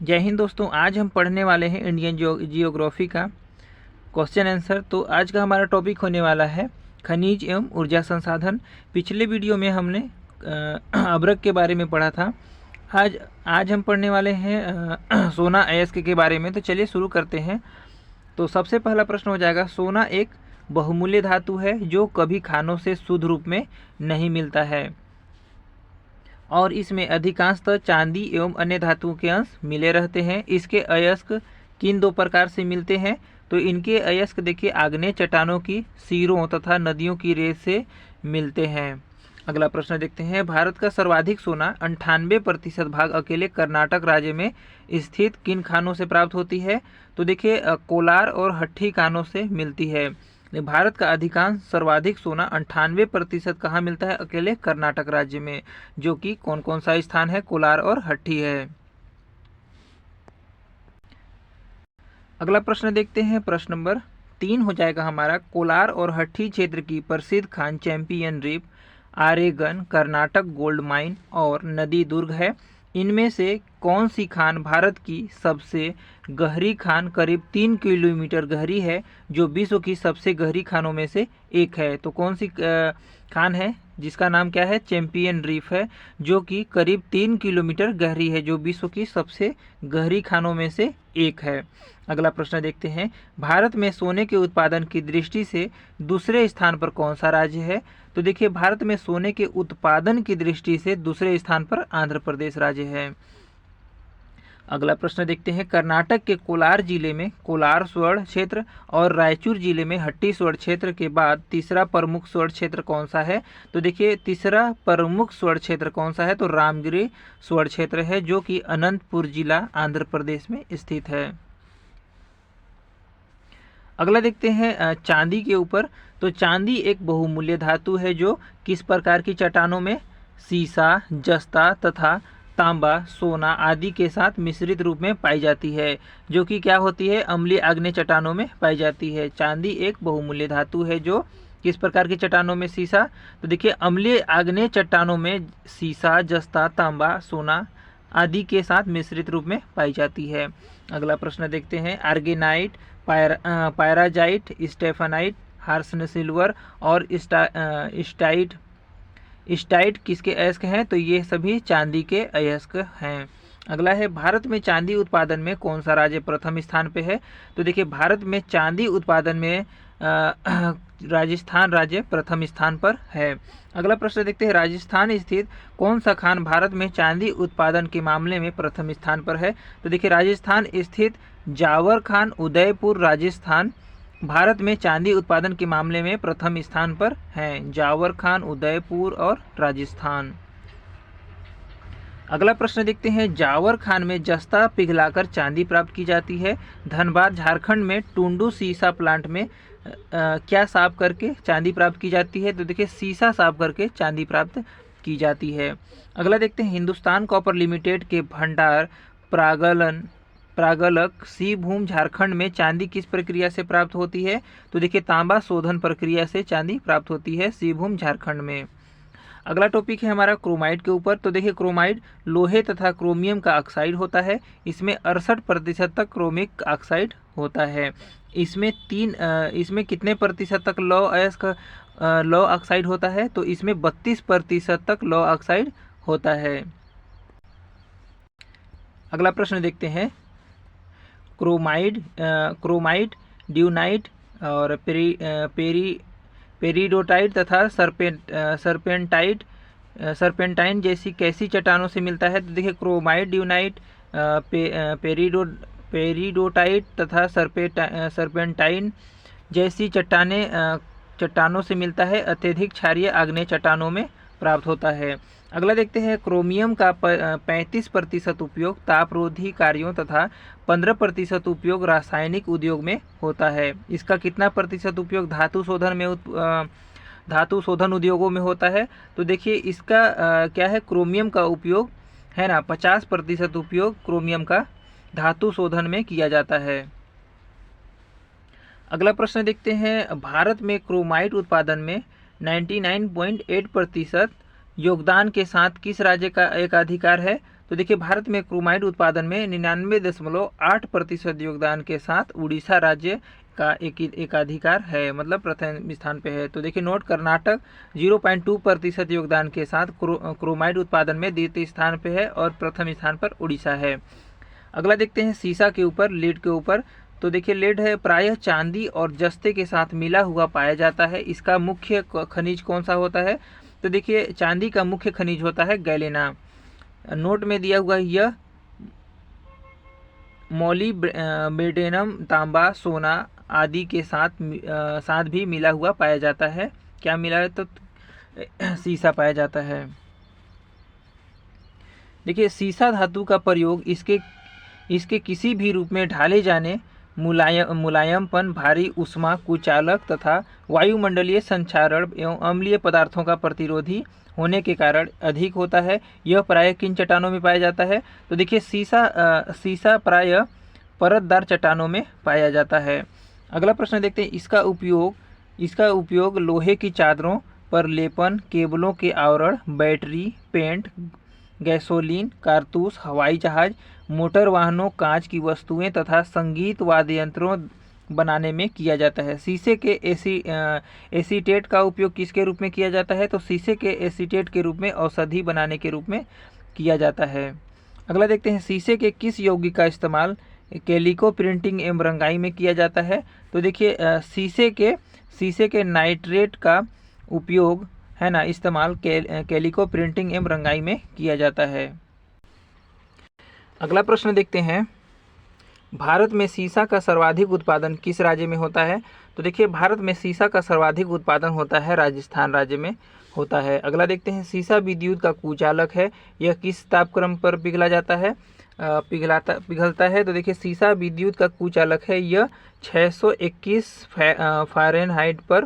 जय हिंद दोस्तों। आज हम पढ़ने वाले हैं इंडियन जियोग्राफी का क्वेश्चन आंसर। तो आज का हमारा टॉपिक होने वाला है खनिज एवं ऊर्जा संसाधन। पिछले वीडियो में हमने अभ्रक के बारे में पढ़ा था। आज हम पढ़ने वाले हैं सोना अयस्क के बारे में। तो चलिए शुरू करते हैं। तो सबसे पहला प्रश्न हो जाएगा, सोना एक बहुमूल्य धातु है जो कभी खानों से शुद्ध रूप में नहीं मिलता है और इसमें अधिकांशतः चांदी एवं अन्य धातुओं के अंश मिले रहते हैं। इसके अयस्क किन दो प्रकार से मिलते हैं? तो इनके अयस्क देखिए आग्नेय चट्टानों की सिरों तथा नदियों की रेत से मिलते हैं। अगला प्रश्न देखते हैं, भारत का सर्वाधिक सोना 98% भाग अकेले कर्नाटक राज्य में स्थित किन खानों से प्राप्त होती है? तो देखिए कोलार और हट्ठी खानों से मिलती है। भारत का अधिकांश सर्वाधिक सोना 98% कहाँ मिलता है? अकेले कर्नाटक राज्य में, जो कि कौन कौन सा स्थान है? कोलार और हट्ठी है। अगला प्रश्न देखते हैं, प्रश्न नंबर 3 हो जाएगा हमारा, कोलार और हट्ठी क्षेत्र की प्रसिद्ध खान champion reef, Oorgaum, Karnataka gold mine और नदी दुर्ग है। इनमें से कौन सी खान भारत की सबसे गहरी खान करीब 3 किलोमीटर गहरी है, जो विश्व की सबसे गहरी खानों में से एक है? तो कौन सी खान है जिसका नाम क्या है? चैंपियन रीफ है, जो कि करीब 3 किलोमीटर गहरी है, जो विश्व की सबसे गहरी खानों में से एक है। अगला प्रश्न देखते हैं, भारत में सोने के उत्पादन की दृष्टि से दूसरे स्थान पर कौन सा राज्य है? तो देखिए भारत में सोने के उत्पादन की दृष्टि से दूसरे स्थान पर आंध्र प्रदेश राज्य है। अगला प्रश्न देखते हैं, कर्नाटक के कोलार जिले में कोलार स्वर्ण क्षेत्र और रायचूर जिले में हट्टी स्वर्ण क्षेत्र के बाद तीसरा प्रमुख स्वर्ण क्षेत्र कौन सा है? तो देखिए तीसरा प्रमुख स्वर्ण क्षेत्र कौन सा है? तो रामगिरी स्वर्ण क्षेत्र है, जो कि अनंतपुर जिला आंध्र प्रदेश में स्थित है। अगला देखते हैं चांदी के ऊपर। तो चांदी एक बहुमूल्य धातु है जो किस प्रकार की चट्टानों में? सीसा, जस्ता तथा तांबा, सोना आदि के साथ मिश्रित रूप में पाई जाती है, जो कि क्या होती है? अम्लीय आग्नेय चट्टानों में पाई जाती है। चांदी एक बहुमूल्य धातु है जो किस प्रकार की चट्टानों में? सीसा, तो देखिए अम्लीय आग्नेय चट्टानों में सीसा, जस्ता, तांबा, सोना आदि के साथ मिश्रित रूप में पाई जाती है। अगला प्रश्न देखते हैं, आर्गेनाइट, पायराजाइट, स्टेफेनाइट, हार्सन सिल्वर और स्टाइट किसके अयस्क हैं? तो ये सभी चांदी के अयस्क हैं। अगला है, भारत में चांदी उत्पादन में कौन सा राज्य प्रथम स्थान पे है? तो देखिए भारत में चांदी उत्पादन में राजस्थान राज्य प्रथम स्थान पर है। अगला प्रश्न देखते हैं, राजस्थान स्थित कौन सा खान भारत में चांदी उत्पादन के मामले में प्रथम स्थान पर है? तो देखिए राजस्थान स्थित जावर खान, उदयपुर राजस्थान भारत में चांदी उत्पादन के मामले में प्रथम स्थान पर हैं। जावर खान, उदयपुर और राजस्थान। अगला प्रश्न देखते हैं, जावर खान में जस्ता पिघलाकर चांदी प्राप्त की जाती है। धनबाद झारखंड में टुंडू सीसा प्लांट में क्या साफ करके चांदी प्राप्त की जाती है? तो देखिए सीसा साफ करके चांदी प्राप्त की जाती है। अगला देखते हैं, हिंदुस्तान कॉपर लिमिटेड के भंडार प्रागलक सी भूम झारखंड में चांदी किस प्रक्रिया से प्राप्त होती है? तो देखिए तांबा शोधन प्रक्रिया से चांदी प्राप्त होती है सीभूम झारखंड में। अगला टॉपिक है हमारा क्रोमाइड के ऊपर। तो देखिए क्रोमाइड लोहे तथा क्रोमियम का ऑक्साइड होता है। इसमें 68% तक क्रोमिक ऑक्साइड होता है। इसमें कितने प्रतिशत तक लौ ऑक्साइड होता है? तो इसमें 32% तक लौ ऑक्साइड होता है। अगला प्रश्न देखते हैं, क्रोमाइड, ड्यूनाइट और पेरिडोटाइट तथा सरपेंटाइन जैसी कैसी चट्टानों से मिलता है? तो देखिए क्रोमाइड, ड्यूनाइट, पेरिडोटाइट तथा सरपेंटाइन जैसी चट्टानों से मिलता है। अत्यधिक क्षारीय आग्नेय चट्टानों में प्राप्त होता है। अगला देखते हैं, क्रोमियम का 35% उपयोग तापरोधी कार्यों तथा 15% उपयोग रासायनिक उद्योग में होता है। इसका कितना प्रतिशत उपयोग धातु शोधन उद्योगों में होता है? तो देखिए इसका क्या है? क्रोमियम का उपयोग है ना, 50% उपयोग क्रोमियम का धातु शोधन में किया जाता है। अगला प्रश्न देखते हैं, भारत में क्रोमाइट उत्पादन में 99.8% योगदान के साथ किस राज्य का एक अधिकार है? तो देखिए भारत में क्रोमाइट उत्पादन में 99.8% योगदान के साथ उड़ीसा राज्य का एकाधिकार है, मतलब प्रथम स्थान पे है। तो देखिए नोट, कर्नाटक 0.2% योगदान के साथ क्रोमाइट उत्पादन में द्वितीय स्थान पे है और प्रथम स्थान पर उड़ीसा है। अगला देखते हैं सीसा के ऊपर, लीड के ऊपर। तो देखिए लीड है प्रायः चांदी और जस्ते के साथ मिला हुआ पाया जाता है। इसका मुख्य खनिज कौन सा होता है? तो देखिए चांदी का मुख्य खनिज होता है गैलेना। नोट में दिया हुआ यह मोलिब्डेनम, तांबा, सोना आदि के साथ भी मिला हुआ पाया जाता है। क्या मिला है? तो सीसा पाया जाता है। देखिए सीसा धातु का प्रयोग इसके किसी भी रूप में ढाले जाने, मुलायमपन, भारी ऊष्मा कुचालक तथा वायुमंडलीय संचारण एवं अम्लीय पदार्थों का प्रतिरोधी होने के कारण अधिक होता है। यह प्रायः किन चट्टानों में पाया जाता है? तो देखिए सीसा प्रायः परतदार चट्टानों में पाया जाता है। अगला प्रश्न देखते हैं, इसका उपयोग लोहे की चादरों पर लेपन, केबलों के आवरण, बैटरी, पेंट, गैसोलीन, कारतूस, हवाई जहाज, मोटर वाहनों, कांच की वस्तुएं तथा संगीत वाद्य यंत्रों बनाने में किया जाता है। शीशे के एसीटेट का उपयोग किसके रूप में किया जाता है? तो शीशे के एसीटेट के रूप में औषधि बनाने के रूप में किया जाता है। अगला देखते हैं, शीशे के किस यौगिक का इस्तेमाल कैलिको प्रिंटिंग एवं रंगाई में किया जाता है? तो देखिए शीशे के नाइट्रेट का उपयोग है ना, इस्तेमाल कैलिको प्रिंटिंग एवं रंगाई में किया जाता है। अगला प्रश्न देखते हैं, भारत में सीसा का सर्वाधिक उत्पादन किस राज्य में होता है? तो देखिए भारत में सीसा का सर्वाधिक उत्पादन होता है राजस्थान राज्य में होता है। अगला देखते हैं, सीसा विद्युत का कुचालक है, यह किस तापक्रम पर पिघला जाता है? पिघलता है। तो देखिए सीसा विद्युत का कुचालक है, यह 621 फ़ारेनहाइट पर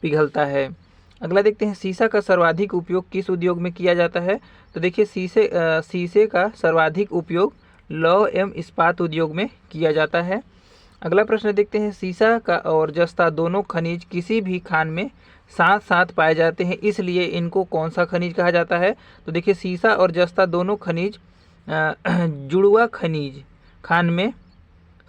पिघलता है। अगला देखते हैं, सीसा का सर्वाधिक उपयोग किस उद्योग में किया जाता है? तो देखिए शीशे का सर्वाधिक उपयोग लौह एवं इस्पात उद्योग में किया जाता है। अगला प्रश्न देखते हैं, सीसा का और जस्ता दोनों खनिज किसी भी खान में साथ साथ पाए जाते हैं, इसलिए इनको कौन सा खनिज कहा जाता है? तो देखिए सीसा और जस्ता दोनों खनिज जुड़वा खनिज खान में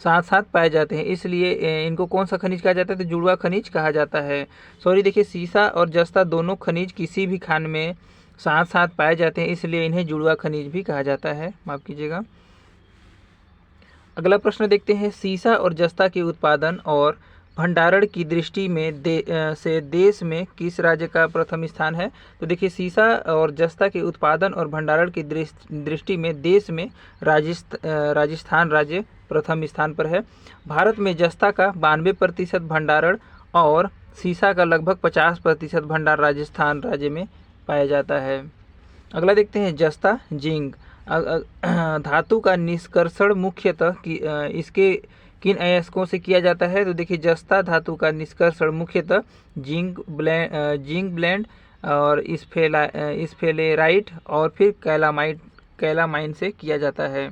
साथ साथ पाए जाते हैं, इसलिए इनको कौन सा खनिज कहा जाता है? तो जुड़वा खनिज कहा जाता है। सॉरी, देखिए सीसा और जस्ता दोनों खनिज किसी भी खान में साथ साथ पाए जाते हैं, इसलिए इन्हें जुड़वा खनिज भी कहा जाता है, माफ कीजिएगा। अगला प्रश्न देखते हैं, सीसा और जस्ता के उत्पादन और भंडारण की दृष्टि में देश में किस राज्य का प्रथम स्थान है? तो देखिए सीसा और जस्ता के उत्पादन और भंडारण की दृष्टि में देश में राजस्थान राज्य प्रथम स्थान पर है। भारत में जस्ता का 92% भंडारण और सीसा का लगभग 50% भंडार राजस्थान राज्य में पाया जाता है। अगला देखते हैं, जस्ता जिंक धातु का निष्कर्षण मुख्यतः इसके किन अयस्कों से किया जाता है? तो देखिए जस्ता धातु का निष्कर्षण मुख्यतः जिंक ब्लेंड और स्फेलेराइट और फिर कैलामाइन से किया जाता है।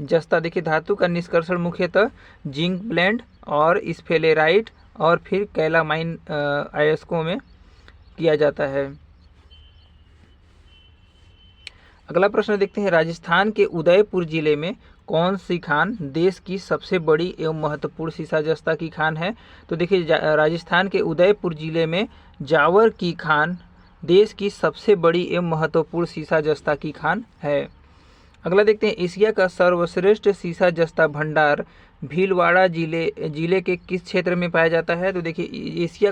जस्ता देखिए धातु का निष्कर्षण मुख्यतः जिंक ब्लेंड और स्फेलेराइट और फिर कैलामाइन अयस्कों में किया जाता है। अगला प्रश्न देखते हैं, राजस्थान के उदयपुर जिले में कौन सी खान देश की सबसे बड़ी एवं महत्वपूर्ण सीसा जस्ता की खान है? तो देखिए राजस्थान के उदयपुर जिले में जावर की खान देश की सबसे बड़ी एवं महत्वपूर्ण सीसा जस्ता की खान है। अगला देखते हैं, एशिया का सर्वश्रेष्ठ सीसा जस्ता भंडार भीलवाड़ा जिले के किस क्षेत्र में पाया जाता है? तो देखिए एशिया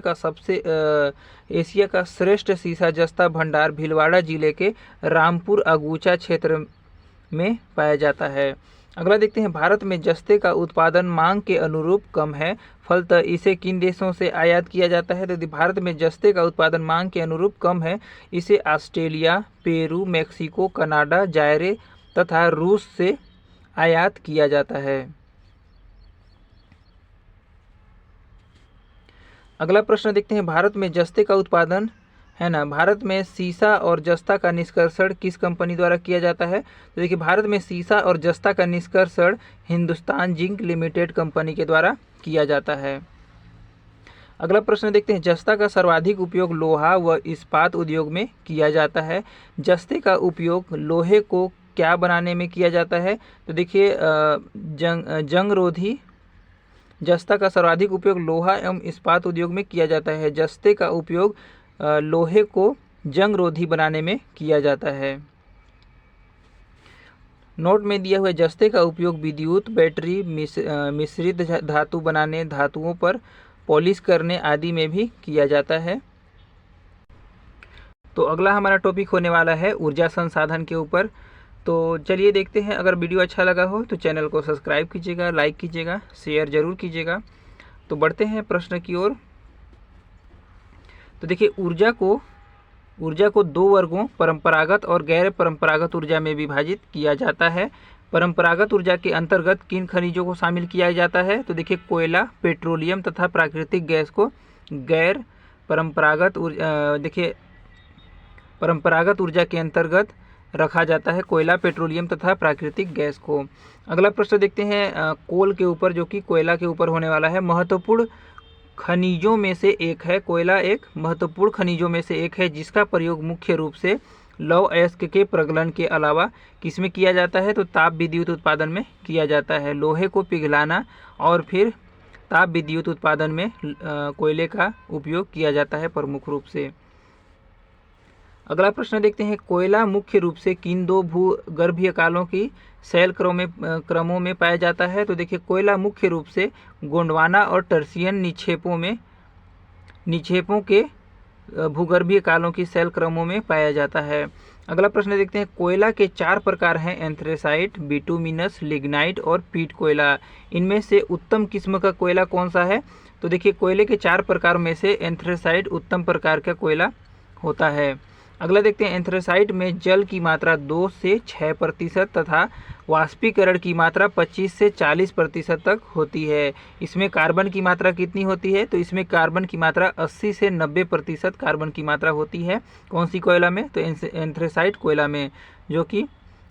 का श्रेष्ठ सीसा जस्ता भंडार भीलवाड़ा जिले के रामपुर अगूचा क्षेत्र में पाया जाता है। अगला देखते हैं, भारत में जस्ते का उत्पादन मांग के अनुरूप कम है, फलतः इसे किन देशों से आयात किया जाता है? तो भारत में जस्ते का उत्पादन मांग के अनुरूप कम है, इसे ऑस्ट्रेलिया, पेरू, मेक्सिको, कनाडा, जायरे तथा रूस से आयात किया जाता है। अगला प्रश्न देखते हैं, भारत में जस्ते का उत्पादन है ना, भारत में सीसा और जस्ता का निष्कर्षण किस कंपनी द्वारा किया जाता है? तो देखिए भारत में सीसा और जस्ता का निष्कर्षण हिंदुस्तान जिंक लिमिटेड कंपनी के द्वारा किया जाता है। अगला प्रश्न देखते हैं, जस्ता का सर्वाधिक उपयोग लोहा व इस्पात उद्योग में किया जाता है। जस्ते का उपयोग लोहे को क्या बनाने में किया जाता है? तो देखिए जंगरोधी जस्ता का सर्वाधिक उपयोग लोहा एवं इस्पात उद्योग में किया जाता है। जस्ते का उपयोग लोहे को जंगरोधी बनाने में किया जाता है। नोट में दिया हुआ जस्ते का उपयोग विद्युत, बैटरी, मिश्रित धातु बनाने, धातुओं पर पॉलिश करने आदि में भी किया जाता है। तो अगला हमारा टॉपिक होने वाला है ऊर्जा संसाधन के ऊपर। तो चलिए देखते हैं। अगर वीडियो अच्छा लगा हो तो चैनल को सब्सक्राइब कीजिएगा, लाइक कीजिएगा, शेयर जरूर कीजिएगा। तो बढ़ते हैं प्रश्न की ओर। तो देखिए ऊर्जा को दो वर्गों परंपरागत और गैर परंपरागत ऊर्जा में विभाजित किया जाता है। परंपरागत ऊर्जा के अंतर्गत किन खनिजों को शामिल किया जाता है? तो देखिए कोयला, पेट्रोलियम तथा प्राकृतिक गैस को गैर परंपरागत परंपरागत ऊर्जा के अंतर्गत रखा जाता है, कोयला, पेट्रोलियम तथा प्राकृतिक गैस को। अगला प्रश्न देखते हैं कोल के ऊपर, जो कि कोयला के ऊपर होने वाला है। महत्वपूर्ण खनिजों में से एक है कोयला। एक महत्वपूर्ण खनिजों में से एक है जिसका प्रयोग मुख्य रूप से लौह अयस्क के प्रगलन के अलावा किसमें किया जाता है? तो ताप विद्युत उत्पादन में किया जाता है। लोहे को पिघलाना और फिर ताप विद्युत उत्पादन में कोयले का उपयोग किया जाता है प्रमुख रूप से। अगला प्रश्न देखते हैं कोयला मुख्य रूप से किन दो भूगर्भीय कालों की शैल क्रमों में पाया जाता है? तो देखिए कोयला मुख्य रूप से गोंडवाना और टर्सियन निक्षेपों के भूगर्भीय कालों की शैल क्रमों में पाया जाता है। अगला प्रश्न देखते हैं कोयला के 4 प्रकार हैं, एंथ्रेसाइट, बिटुमिनस, लिग्नाइट और पीट कोयला। इनमें से उत्तम किस्म का कोयला कौन सा है? तो देखिए कोयले के 4 प्रकार में से एंथ्रेसाइट उत्तम प्रकार का कोयला होता है। अगला देखते हैं एंथ्रेसाइट में जल की मात्रा 2 से 6% तथा वाष्पीकरण की मात्रा 25 से 40% तक होती है। इसमें कार्बन की मात्रा कितनी होती है? तो इसमें कार्बन की मात्रा 80 से 90% कार्बन की मात्रा होती है। कौन सी कोयला में? तो एंथ्रेसाइट कोयला में, जो कि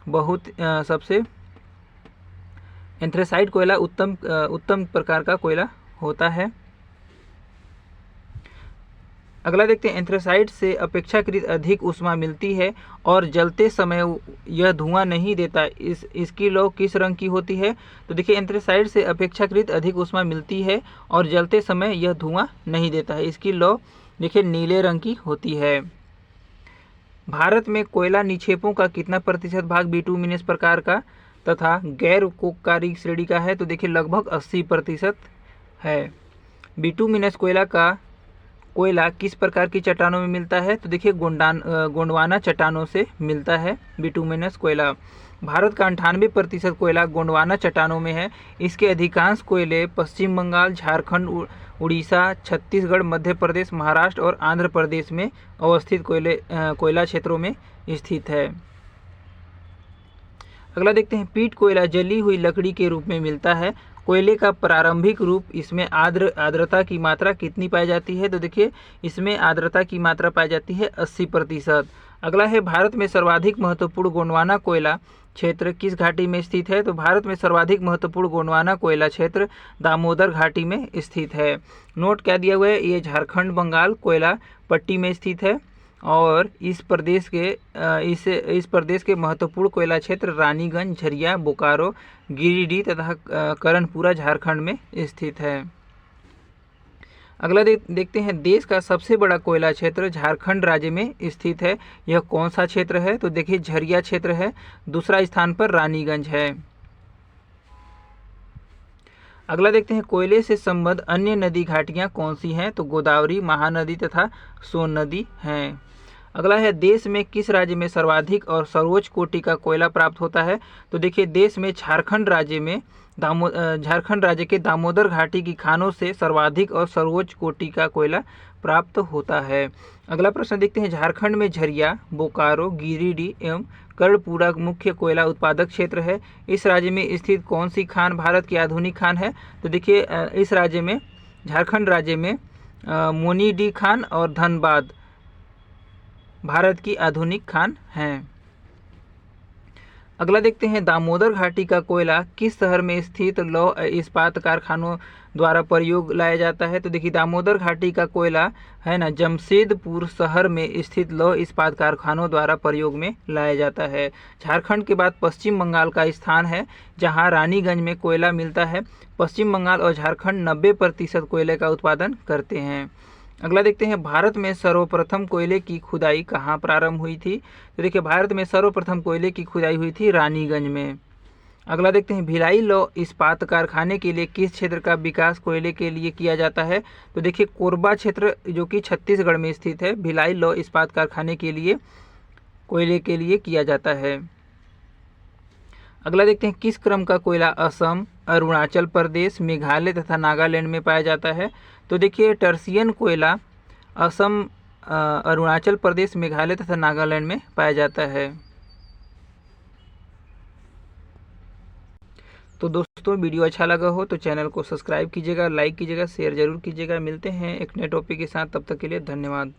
बहुत सबसे एंथ्रेसाइट कोयला उत्तम प्रकार का कोयला होता है। अगला देखते हैं एंथ्रेसाइट से अपेक्षाकृत अधिक ऊष्मा मिलती है और जलते समय यह धुआं नहीं देता। इसकी लौ किस रंग की होती है? तो देखिए एंथ्रेसाइट से अपेक्षाकृत अधिक ऊष्मा मिलती है और जलते समय यह धुआं नहीं देता है। इसकी लौ देखिए नीले रंग की होती है। भारत में कोयला निक्षेपों का कितना प्रतिशत भाग बिटुमिनस प्रकार का तथा गैर कोककारी श्रेणी का है? तो देखिए लगभग 80% है। बिटुमिनस कोयला किस प्रकार की चट्टानों में मिलता है? तो देखिए गोंडवाना चट्टानों से मिलता है बिटुमिनस कोयला। भारत का 98% कोयला गोंडवाना चट्टानों में है। इसके अधिकांश कोयले पश्चिम बंगाल, झारखंड, उड़ीसा, छत्तीसगढ़, मध्य प्रदेश, महाराष्ट्र और आंध्र प्रदेश में अवस्थित कोयला क्षेत्रों में स्थित है। अगला देखते हैं पीट कोयला जली हुई लकड़ी के रूप में मिलता है। कोयले का प्रारंभिक रूप, इसमें आर्द्रता की मात्रा कितनी पाई जाती है? तो देखिए इसमें आर्द्रता की मात्रा पाई जाती है 80%। अगला है भारत में सर्वाधिक महत्वपूर्ण गोंडवाना कोयला क्षेत्र किस घाटी में स्थित है? तो भारत में सर्वाधिक महत्वपूर्ण गोंडवाना कोयला क्षेत्र दामोदर घाटी में स्थित है। नोट क्या दिया हुआ है? ये झारखंड बंगाल कोयला पट्टी में स्थित है और इस प्रदेश के महत्वपूर्ण कोयला क्षेत्र रानीगंज, झरिया, बोकारो, गिरिडीह तथा करणपुरा झारखंड में स्थित है। अगला देखते हैं देश का सबसे बड़ा कोयला क्षेत्र झारखंड राज्य में स्थित है। यह कौन सा क्षेत्र है? तो देखिए झरिया क्षेत्र है। दूसरा स्थान पर रानीगंज है। अगला देखते हैं कोयले से संबद्ध अन्य नदी घाटियां कौन सी हैं? तो गोदावरी, महानदी तथा सोन नदी हैं। अगला है देश में किस राज्य में सर्वाधिक और सर्वोच्च कोटि का कोयला प्राप्त होता है? तो देखिए देश में झारखंड राज्य के दामोदर घाटी की खानों से सर्वाधिक और सर्वोच्च कोटि का कोयला प्राप्त होता है। अगला प्रश्न देखते हैं झारखंड में झरिया, बोकारो, गिरिडीह एवं कर्णपुरा मुख्य कोयला उत्पादक क्षेत्र है। इस राज्य में स्थित कौन सी खान भारत की आधुनिक खान है? तो देखिए इस राज्य में झारखंड राज्य में मोनीडी खान और धनबाद भारत की आधुनिक खान हैं। अगला देखते हैं दामोदर घाटी का कोयला किस शहर में स्थित लौह इस्पात कारखानों द्वारा प्रयोग लाया जाता है। तो देखिए दामोदर घाटी का कोयला है ना जमशेदपुर शहर में स्थित लौह इस्पात कारखानों द्वारा प्रयोग में लाया जाता है। झारखंड के बाद पश्चिम बंगाल का स्थान है जहां रानीगंज में कोयला मिलता है। पश्चिम बंगाल और झारखंड 90% कोयले का उत्पादन करते हैं। अगला देखते हैं भारत में सर्वप्रथम कोयले की खुदाई कहाँ प्रारंभ हुई थी। तो देखिए भारत में सर्वप्रथम कोयले की खुदाई हुई थी रानीगंज में। अगला देखते हैं भिलाई लौह इस्पात कारखाने के लिए किस क्षेत्र का विकास कोयले के लिए किया जाता है। तो देखिए कोरबा क्षेत्र जो कि छत्तीसगढ़ में स्थित है, भिलाई लौह इस्पात कारखाने के लिए कोयले के लिए किया जाता है। अगला देखते हैं किस क्रम का कोयला असम, अरुणाचल प्रदेश, मेघालय तथा नागालैंड में पाया जाता है। तो देखिए टर्सियन कोयला असम, अरुणाचल प्रदेश, मेघालय तथा नागालैंड में पाया जाता है। तो दोस्तों वीडियो अच्छा लगा हो तो चैनल को सब्सक्राइब कीजिएगा, लाइक कीजिएगा, शेयर जरूर कीजिएगा। मिलते हैं एक नए टॉपिक के साथ, तब तक के लिए धन्यवाद।